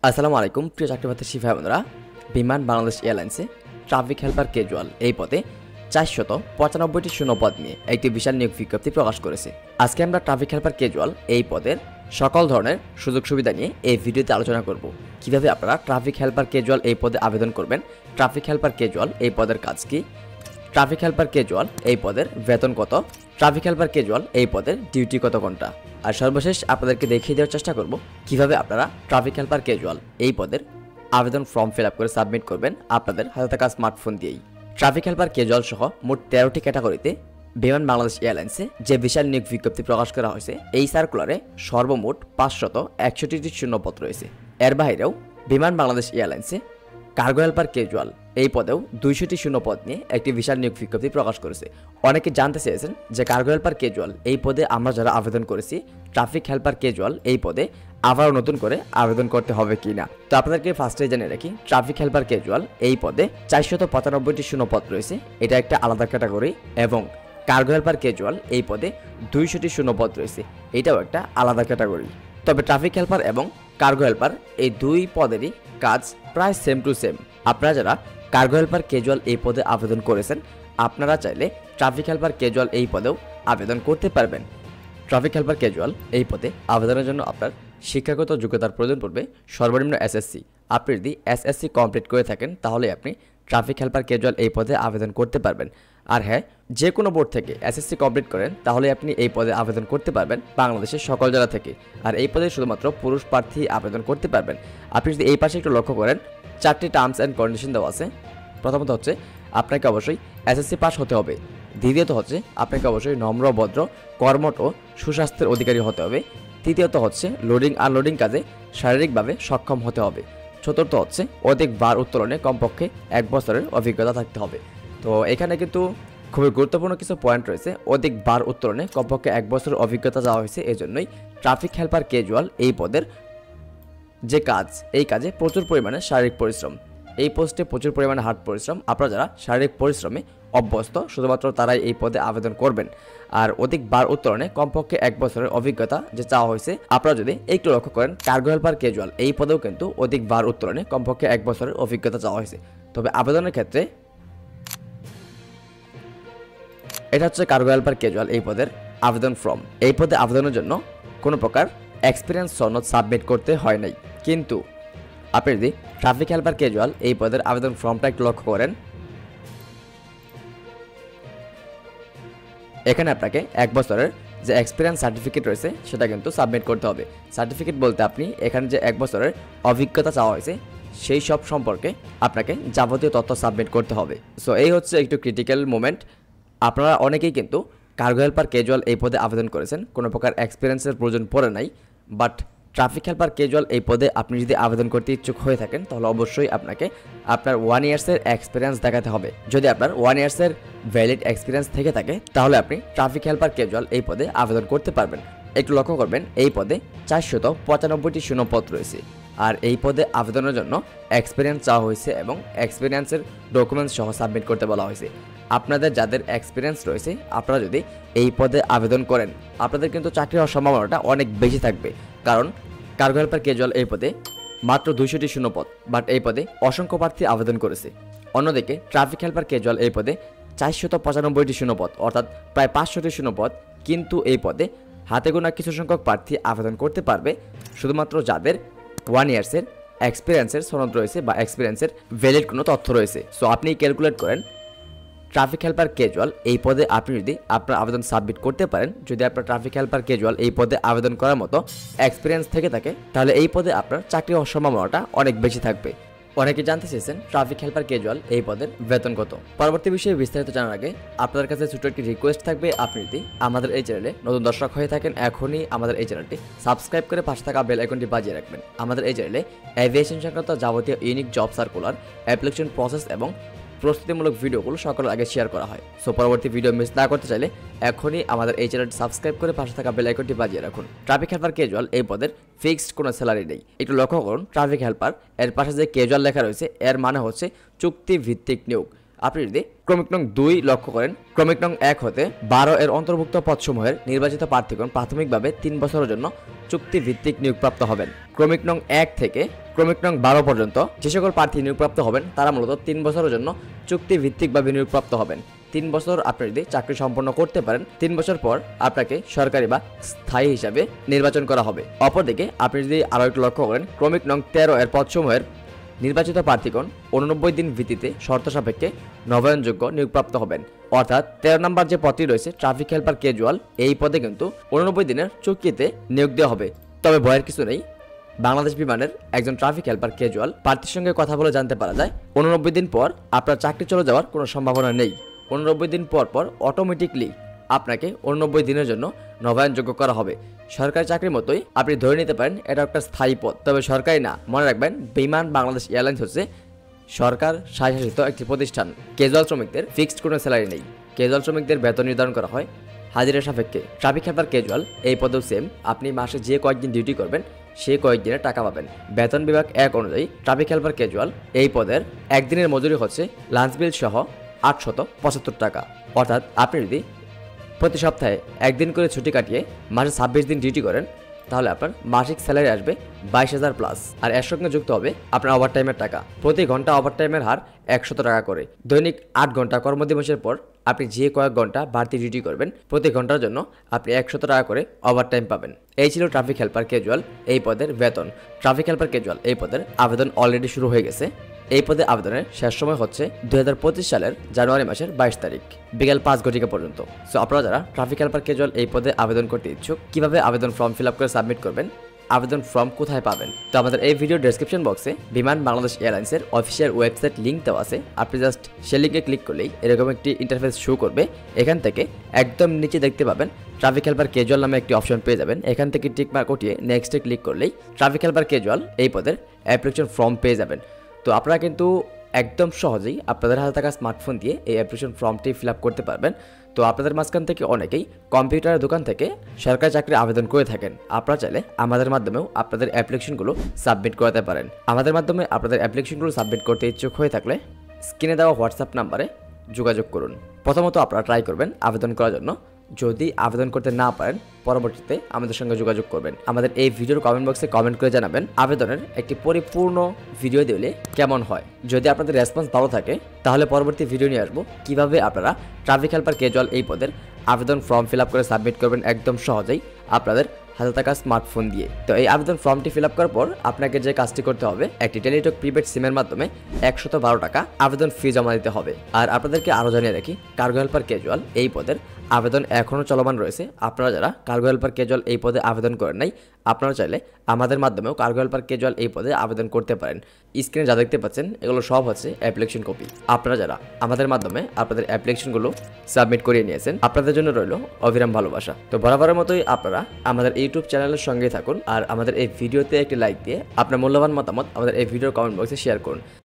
আসসালামু আলাইকুম প্রিয় চাকরিপ্রার্থী ভাই বোনেরা। বিমান বাংলাদেশ এয়ারলাইন্সে ট্রাফিক হেল্পার ক্যাজুয়াল এই পদে 495টি শূন্যপদ নিয়ে একটি বিশাল নিয়োগ বিজ্ঞপ্তি প্রকাশ করেছে। আজকে আমরা ট্রাফিক হেল্পার ক্যাজুয়াল এই পদের সকল ধরনের সুযোগ সুবিধা নিয়ে এই ভিডিওতে আলোচনা করব। কিভাবে আপনারা ট্রাফিক হেল্পার ক্যাজুয়াল এই পদে আবেদন করবেন, ট্রাফিক হেল্পার ক্যাজুয়াল এই পদের কাজ কি, ট্রাফিক হেল্পার ক্যাজুয়াল এই পদের বেতন কত, ট্রাফিক হেল্পার ক্যাজুয়াল এই পদের ডিউটি কত ঘন্টা, আর সর্বশেষ আপনাদেরকে দেখিয়ে দেওয়ার চেষ্টা করব কিভাবে আপনারা ট্রাফিক হেল্পার ক্যাজুয়াল এই পদের আবেদন ফর্ম ফিল আপ করে সাবমিট করবেন আপনাদের হাতে থাকা স্মার্টফোন দিয়েই। ট্রাফিক হেল্পার ক্যাজুয়াল সহ মোট 13টি ক্যাটাগরিতে বিমান বাংলাদেশ এয়ারলাইন্সে যে বিশাল নিয়োগ বিজ্ঞপ্তি প্রকাশ করা হয়েছে, এই সার্কুলারে সর্বমোট 561টি শূন্যপদ রয়েছে। এর বাইরেও বিমান বাংলাদেশ এয়ারলাইন্সে কার্গো হেল্পার ক্যাজুয়াল এই পদেও 200টি শূন্যপদ নিয়ে একটি বিশাল নিয়োগ বিজ্ঞপ্তি প্রকাশ করেছে। অনেকে জানতে চেয়েছেন যে কার্গো হেল্পার ক্যাজুয়াল এই পদে আমরা যারা আবেদন করেছি, ট্রাফিক হেল্পার ক্যাজুয়াল এই পদে আবারও নতুন করে আবেদন করতে হবে কিনা। তো আপনাদেরকে ফার্স্টে জানিয়ে রাখি, ট্রাফিক হেল্পার ক্যাজুয়াল এই পদে 495টি শূন্যপদ রয়েছে, এটা একটা আলাদা ক্যাটাগরি, এবং কার্গো হেল্পার ক্যাজুয়াল এই পদে 200টি শূন্যপদ রয়েছে, এটাও একটা আলাদা ক্যাটাগরি। তবে ট্রাফিক হেল্পার এবং কার্গো হেল্পার এই দুই পদেরই কাজ প্রায় সেম টু সেম। আপনারা যারা কার্গো হেল্পার ক্যাজুয়াল এই পদে আবেদন করেছেন, আপনারা চাইলে ট্রাফিক হেল্পার ক্যাজুয়াল এই পদেও আবেদন করতে পারবেন। ট্রাফিক হেল্পার ক্যাজুয়াল এই পদে আবেদনের জন্য আপনার শিক্ষাগত যোগ্যতার প্রয়োজন পড়বে সর্বনিম্ন এসএসসি। আপনি যদি এসএসসি কমপ্লিট করে থাকেন তাহলে আপনি ট্রাফিক হেল্পার ক্যাজুয়াল এই পদে আবেদন করতে পারবেন। আর হ্যাঁ, যে কোনো বোর্ড থেকে এসএসসি কমপ্লিট করেন তাহলে আপনি এই পদে আবেদন করতে পারবেন বাংলাদেশের সকল জেলা থেকে। আর এই পদে শুধুমাত্র পুরুষ প্রার্থী আবেদন করতে পারবেন। আপনি যদি এই পাশে একটু লক্ষ্য করেন, 4টি টার্মস অ্যান্ড কন্ডিশন দেওয়া আছে। প্রথমত হচ্ছে আপনাকে অবশ্যই এসএসসি পাস হতে হবে। দ্বিতীয়ত হচ্ছে আপনাকে অবশ্যই নম্র, ভদ্র, কর্মঠ ও সুস্বাস্থ্যের অধিকারী হতে হবে। তৃতীয়ত হচ্ছে লোডিং আনলোডিং কাজে শারীরিকভাবে সক্ষম হতে হবে। চতুর্থ হচ্ছে অধিক ভার উত্তোলনে কমপক্ষে 1 বছরের অভিজ্ঞতা থাকতে হবে। তো এখানে কিন্তু খুবই গুরুত্বপূর্ণ কিছু পয়েন্ট রয়েছে। অধিক ভার উত্তোলনে কমপক্ষে 1 বছরের অভিজ্ঞতা দেওয়া হয়েছে, এজন্যই ট্রাফিক হেল্পার ক্যাজুয়াল এই পদের যে কাজ, এই কাজে প্রচুর পরিমাণে শারীরিক পরিশ্রম। এই পোস্টে প্রচুর পরিমাণে হার্ড পরিশ্রম। আপনারা যারা শারীরিক পরিশ্রমে অভ্যস্ত শুধুমাত্র তারাই এই পদে আবেদন করবেন। আর অধিক ভার উত্তোলনে কমপক্ষে 1 বছরের অভিজ্ঞতা যে চাওয়া হয়েছে, আপনারা যদি একটু লক্ষ্য করেন, কার্গো হেল্পার ক্যাজুয়াল এই পদেও কিন্তু অধিক ভার উত্তোলনে কমপক্ষে 1 বছরের অভিজ্ঞতা চাওয়া হয়েছে। তবে আবেদনের ক্ষেত্রে এটা হচ্ছে কার্গো হেল্পার ক্যাজুয়াল এই পদের আবেদন ফর্ম। এই পদে আবেদনের জন্য কোনো প্রকার এক্সপিরিয়েন্স সনদ সাবমিট করতে হয় নাই। কিন্তু আপনি যদি ট্রাফিক হেল্পার ক্যাজুয়াল এই পদের আবেদন ফর্মটা একটু লক্ষ্য করেন, এখানে আপনাকে 1 বছরের যে এক্সপিরিয়েন্স সার্টিফিকেট রয়েছে সেটা কিন্তু সাবমিট করতে হবে। সার্টিফিকেট বলতে আপনি এখানে যে 1 বছরের অভিজ্ঞতা চাওয়া হয়েছে সেই সব সম্পর্কে আপনাকে যাবতীয় তথ্য সাবমিট করতে হবে। সো এই হচ্ছে একটু ক্রিটিক্যাল মোমেন্ট। আপনারা অনেকেই কিন্তু কার্গো হেল্পার ক্যাজুয়াল এই পদে আবেদন করেছেন, কোনো প্রকার এক্সপিরিয়েন্সের প্রয়োজন পড়ে নাই। বাট ট্রাফিক হেল্পার ক্যাজুয়াল এই পদে আপনি যদি আবেদন করতে ইচ্ছুক হয়ে থাকেন তাহলে অবশ্যই আপনাকে আপনার 1 ইয়ার্সের এক্সপিরিয়েন্স দেখাতে হবে। যদি আপনার 1 ইয়ার্সের ভ্যালিড এক্সপিরিয়েন্স থেকে থাকে তাহলে আপনি ট্রাফিক হেল্পার ক্যাজুয়াল এই পদে আবেদন করতে পারবেন। একটু লক্ষ্য করবেন, এই পদে 495টি শূন্যপদ রয়েছে। আর এই পদে আবেদনের জন্য এক্সপিরিয়েন্স চাওয়া হয়েছে এবং এক্সপিরিয়েন্সের ডকুমেন্টস সহ সাবমিট করতে বলা হয়েছে। আপনাদের যাদের এক্সপিরিয়েন্স রয়েছে, আপনারা যদি এই পদে আবেদন করেন আপনাদের কিন্তু চাকরি হওয়ার সম্ভাবনাটা অনেক বেশি থাকবে। কারণ কার্গো হেল্পার ক্যাজুয়াল এই পদে মাত্র 200টি শূন্যপদ, বাট এই পদে অসংখ্য প্রার্থী আবেদন করেছে। অন্যদিকে ট্রাফিক হেল্পার ক্যাজুয়াল এই পদে 495টি শূন্যপদ, অর্থাৎ প্রায় 500টি শূন্যপদ, কিন্তু এই পদে হাতে গোনা কিছু সংখ্যক প্রার্থী আবেদন করতে পারবে শুধুমাত্র যাদের 1 ইয়ার্সের এক্সপিরিয়েন্সের সনদ রয়েছে বা এক্সপিরিয়েন্সের ভ্যালিড কোনো তথ্য রয়েছে। সো আপনি ক্যালকুলেট করেন ট্রাফিক হেল্পার ক্যাজুয়াল এই পদে আপনি যদি আপনার আবেদন সাবমিট করতে পারেন, যদি আপনার ট্রাফিক হেল্পার ক্যাজুয়াল এই পদে আবেদন করার মতো এক্সপিরিয়েন্স থেকে থাকে, তাহলে এই পদে আপনার চাকরি হওয়ার সম্ভাবনাটা অনেক বেশি থাকবে। অনেকে জানতে চেয়েছেন ট্রাফিক হেল্পার ক্যাজুয়াল এই পদের বেতন কত। পরবর্তী বিষয়ে বিস্তারিত জানার আগে আপনাদের কাছে ছোট একটি রিকোয়েস্ট থাকবে, আপনি যদি আমাদের এই চ্যানেলে নতুন দর্শক হয়ে থাকেন এখনই আমাদের এই চ্যানেলটি সাবস্ক্রাইব করে পাশে থাকা বেল আইকনটি বাজিয়ে রাখবেন। আমাদের এই চ্যানেলে এভিয়েশন সংক্রান্ত যাবতীয় unique job circular, application process এবং প্রস্তুতিমূলক ভিডিওগুলো সকলের আগে শেয়ার করা হয়। সো পরবর্তী ভিডিও মিস না করতে চাইলে এখনই আমাদের এই চ্যানেলটি সাবস্ক্রাইব করে পাশে থাকা বেল আইকনটি বাজিয়ে রাখুন। ট্রাফিক হেল্পার ক্যাজুয়াল এই পদের ফিক্সড কোনো স্যালারি নেই। একটু লক্ষ্য করুন, ট্রাফিক হেল্পার এর পাশে যে ক্যাজুয়াল লেখা রয়েছে এর মানে হচ্ছে চুক্তি ভিত্তিক নিয়োগ। আপনি যদি ক্রমিক নং 2 লক্ষ্য করেন, ক্রমিক নং 1 হতে 12 এর অন্তর্ভুক্ত পদসমূহের নির্বাচিত প্রার্থীগণ প্রাথমিকভাবে 3 বছরের জন্য চুক্তিভিত্তিক নিয়োগপ্রাপ্ত হবেন। ক্রমিক নং 1 থেকে ক্রমিক নং 12 পর্যন্ত যে সকল প্রার্থী নিয়োগপ্রাপ্ত হবেন তারা মূলত 3 বছরের জন্য চুক্তিভিত্তিকভাবে নিয়োগপ্রাপ্ত হবেন। 3 বছর আপনি যদি চাকরি সম্পন্ন করতে পারেন, 3 বছর পর আপনাকে সরকারি বা স্থায়ী হিসাবে নির্বাচন করা হবে। অপরদিকে আপনি যদি আরও একটু লক্ষ্য করেন, ক্রমিক নং 13 এর পদসমূহের নির্বাচিত প্রার্থীগণ 89 দিন ভিত্তিতে শর্ত সাপেক্ষে নবায়নযোগ্য নিয়োগপ্রাপ্ত হবেন। অর্থাৎ 13 নম্বর যে পদটি রয়েছে ট্রাফিক হেল্পার ক্যাজুয়াল, এই পদে কিন্তু 89 দিনের চুক্তিতে নিয়োগ দেওয়া হবে। তবে ভয়ের কিছু নেই, বাংলাদেশ বিমানের একজন ট্রাফিক হেল্পার ক্যাজুয়াল প্রার্থীর সঙ্গে কথা বলে জানতে পারা যায় 89 দিন পর আপনার চাকরি চলে যাওয়ার কোনো সম্ভাবনা নেই। 89 দিন পর অটোমেটিকলি আপনাকে 89 দিনের জন্য নবায়নযোগ্য করা হবে। সরকারি চাকরির মতোই আপনি ধরে নিতে পারেন এটা একটা স্থায়ী পদ, তবে সরকারি না। মনে রাখবেন, বিমান বাংলাদেশ এয়ারলাইন্স হচ্ছে সরকার স্বায়ত্তশাসিত একটি প্রতিষ্ঠান। ক্যাজুয়াল শ্রমিকদের ফিক্সড কোনো স্যালারি নেই। ক্যাজুয়াল শ্রমিকদের বেতন নির্ধারণ করা হয় হাজিরা সাপেক্ষে। ট্রাফিক হেল্পার ক্যাজুয়াল এই পদেও সেম, আপনি মাসে যে কয়েকদিন ডিউটি করবেন সে কয়েকদিনের টাকা পাবেন। বেতন বিভাগ 1 অনুযায়ী ট্রাফিক হেল্পার ক্যাজুয়াল এই পদের একদিনের মজুরি হচ্ছে লাঞ্চ বিল সহ 875 টাকা। অর্থাৎ আপনি যদি প্রতি সপ্তাহে একদিন করে ছুটি কাটিয়ে মাসে 26 দিন ডিউটি করেন তাহলে আপনার মাসিক স্যালারি আসবে 22,000 প্লাস। আর এর সঙ্গে যুক্ত হবে আপনার ওভারটাইমের টাকা। প্রতি ঘন্টা ওভারটাইমের হার 100 টাকা করে। দৈনিক 8 ঘন্টা কর্মদিবসের পর আপনি যে কয়েক ঘন্টা বাড়তি ডিউটি করবেন প্রতি ঘন্টার জন্য আপনি 100 টাকা করে ওভারটাইম পাবেন। এই ছিল ট্রাফিক হেল্পার ক্যাজুয়াল এই পদের বেতন। ট্রাফিক হেল্পার ক্যাজুয়াল এই পদের আবেদন অলরেডি শুরু হয়ে গেছে। এই পদে আবেদনের শেষ সময় হচ্ছে 2025 সালের জানুয়ারি মাসের 22 তারিখ বিকেল 5 ঘটিকা পর্যন্ত। সো আপনারা যারা ট্রাফিক হেল্পার ক্যাজুয়াল এই পদে আবেদন করতে ইচ্ছুক, কিভাবে আবেদন ফর্ম ফিল আপ করে সাবমিট করবেন, আবেদন ফর্ম কোথায় পাবেন, তো আমাদের এই ভিডিও ডেসক্রিপশন বক্সে বিমান বাংলাদেশ এয়ারলাইন্সের অফিসিয়াল ওয়েবসাইট লিঙ্ক দেওয়া আছে। আপনি জাস্ট সে লিঙ্কে ক্লিক করলেই এরকম একটি ইন্টারফেস শো করবে। এখান থেকে একদম নিচে দেখতে পাবেন ট্রাফিক হেল্পার ক্যাজুয়াল নামে একটি অপশন পেয়ে যাবেন। এখান থেকে টিক মার্ক উঠিয়ে নেক্সটে ক্লিক করলেই ট্রাফিক হেল্পার ক্যাজুয়াল এই পদের অ্যাপ্লিকেশন ফর্ম পেয়ে যাবেন। তো আপনারা কিন্তু একদম সহজেই আপনাদের হাতে থাকা স্মার্টফোন দিয়ে এই অ্যাপ্লিকেশন ফর্মটি ফিল আপ করতে পারবেন। তো আপনাদের মাঝখান থেকে অনেকেই কম্পিউটারের দোকান থেকে সরকারি চাকরির আবেদন করে থাকেন। আপনারা চাইলে আমাদের মাধ্যমেও আপনাদের অ্যাপ্লিকেশনগুলো সাবমিট করাতে পারেন। আমাদের মাধ্যমে আপনাদের অ্যাপ্লিকেশনগুলো সাবমিট করতে ইচ্ছুক হয়ে থাকলে স্ক্রিনে দেওয়া হোয়াটসঅ্যাপ নাম্বারে যোগাযোগ করুন। প্রথমত আপনারা ট্রাই করবেন আবেদন করার জন্য। যদি আবেদন করতে না পারেন পরবর্তীতে আমাদের সঙ্গে যোগাযোগ করবেন। আমাদের এই ভিডিওর কমেন্ট বক্সে কমেন্ট করে জানাবেন আবেদনের একটি পরিপূর্ণ ভিডিও দিলে কেমন হয়। যদি আপনাদের রেসপন্স ভালো থাকে তাহলে পরবর্তী ভিডিও নিয়ে আসবো কিভাবে আপনারা ট্রাফিক হেল্পার ক্যাজুয়াল এই পদের আবেদন ফর্ম ফিল আপ করে সাবমিট করবেন একদম সহজেই আপনাদের হাতে থাকা স্মার্টফোন দিয়ে। তো এই আবেদন ফর্মটি ফিল আপ করার পর আপনাকে যে কাজটি করতে হবে, একটি টেলিটক প্রিপেড সিমের মাধ্যমে 112 টাকা আবেদন ফি জমা দিতে হবে। আর আপনাদেরকে আরও জানিয়ে রাখি, কার্গো হেল্পার ক্যাজুয়াল এই পদের আবেদন এখনও চলমান রয়েছে। আপনারা যারা কার্গো হেল্পার ক্যাজুয়াল এই পদে আবেদন করেন নাই, আপনারা চাইলে আমাদের মাধ্যমেও কার্গো হেল্পার ক্যাজুয়াল এই পদে আবেদন করতে পারেন। স্ক্রিনে যা দেখতে পাচ্ছেন এগুলো সব হচ্ছে অ্যাপ্লিকেশন কপি। আপনারা যারা আমাদের মাধ্যমে আপনাদের অ্যাপ্লিকেশনগুলো সাবমিট করিয়ে নিয়েছেন, আপনাদের জন্য রইল অবিরাম ভালোবাসা। তো বরাবরের মতোই আপনারা আমাদের ইউটিউব চ্যানেলের সঙ্গেই থাকুন আর আমাদের এই ভিডিওতে একটি লাইক দিয়ে আপনার মূল্যবান মতামত আমাদের এই ভিডিওর কমেন্ট বক্সে শেয়ার করুন।